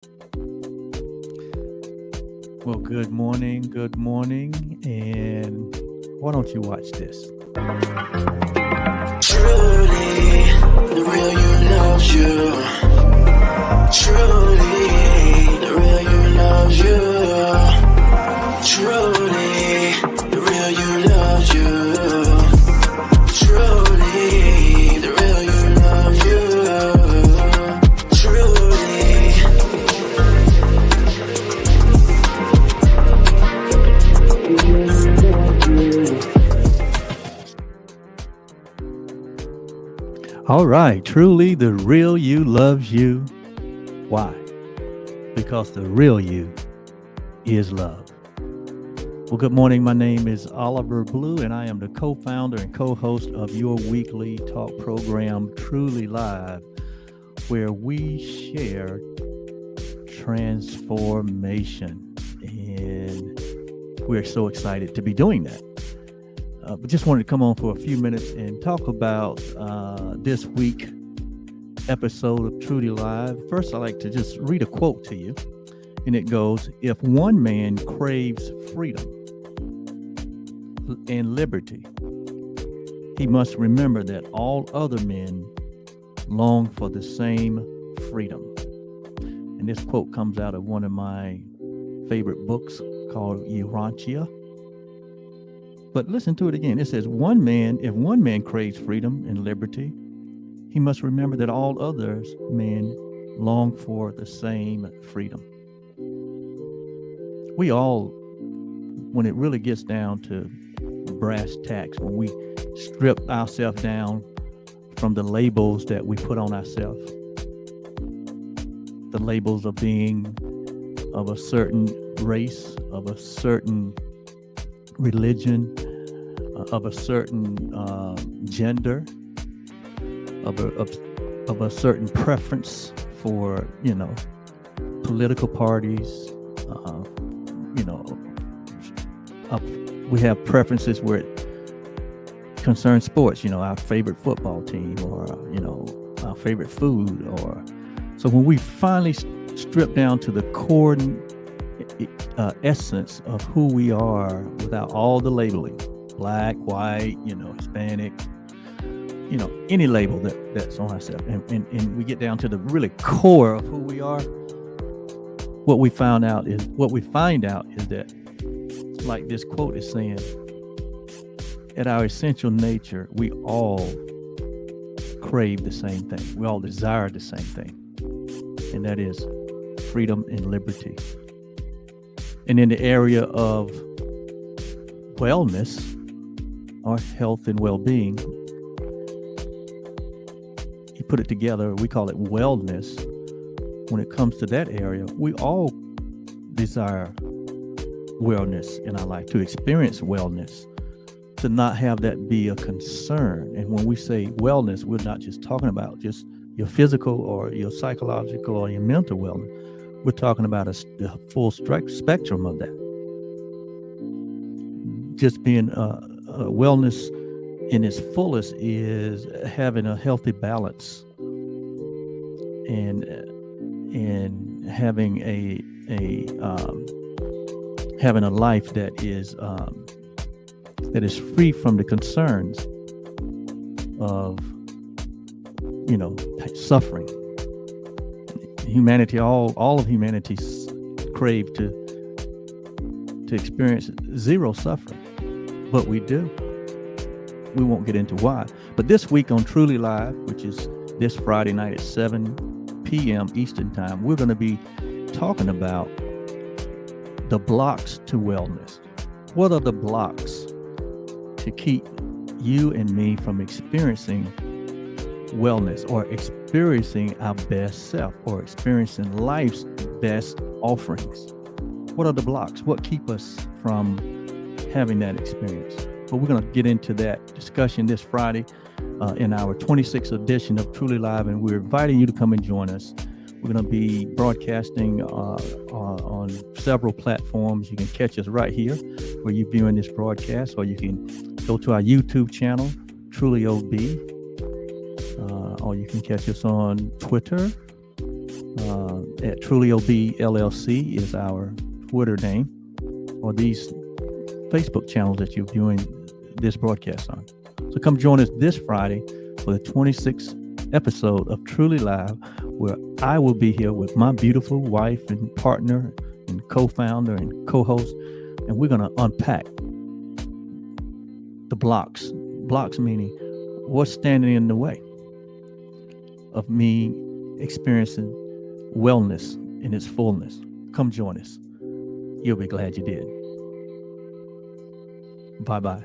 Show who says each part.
Speaker 1: Well, good morning, and why don't you watch this?
Speaker 2: Truly, the real you loves you. Truly, the real you loves you. Truly, the real you loves you. Truly, the real you loves you. Truly.
Speaker 1: All right, truly the real you loves you. Why? Because the real you is love. Well, good morning. My name is Oliver Blue, and I am the co-founder and co-host of your weekly talk program, Truly Live, where we share transformation. And we're so excited to be doing that. We just wanted to come on for a few minutes and talk about this week episode of Truly Live. First, I'd like to just read a quote to you, and it goes, "If one man craves freedom and liberty, he must remember that all other men long for the same freedom." And this quote comes out of one of my favorite books called Urantia. But listen to it again. It says, if one man craves freedom and liberty, he must remember that all others men long for the same freedom. We all, when it really gets down to brass tacks, when we strip ourselves down from the labels that we put on ourselves, the labels of being of a certain race, of a certain religion, of a certain gender, of a certain preference for, political parties. We have preferences where it concerns sports, our favorite football team, or, our favorite food. So when we finally strip down to the core essence of who we are without all the labeling, black, white, Hispanic, any label that's on ourselves, and we get down to the really core of who we are, what we find out is that, like this quote is saying, at our essential nature, we all crave the same thing. We all desire the same thing, and that is freedom and liberty. And in the area of wellness, or health and well-being, you put it together, we call it wellness. When it comes to that area, we all desire wellness in our life, to experience wellness, to not have that be a concern. And when we say wellness, we're not just talking about just your physical or your psychological or your mental wellness. We're talking about the full spectrum of that. Just being wellness in its fullest is having a healthy balance and having having a life that is free from the concerns of suffering. Humanity, all of humanity crave to experience zero suffering, but we do. We won't get into why. But this week on Truly Live, which is this Friday night at 7 p.m. Eastern Time, we're going to be talking about the blocks to wellness. What are the blocks to keep you and me from experiencing wellness, or experiencing our best self, or experiencing life's best offerings? What are the blocks? What keep us from having that experience? But we're going to get into that discussion this Friday in our 26th edition of Truly Live, and we're inviting you to come and join us. We're going to be broadcasting on several platforms. You can catch us right here where you're viewing this broadcast, or you can go to our YouTube channel, Truly OB, or you can catch us on Twitter, at TrulyOB LLC is our Twitter name, or these Facebook channels that you're viewing this broadcast on. So come join us this Friday for the 26th episode of Truly Live, where I will be here with my beautiful wife and partner and co-founder and co-host, and we're going to unpack the blocks meaning what's standing in the way of me experiencing wellness in its fullness. Come join us. You'll be glad you did. Bye-bye.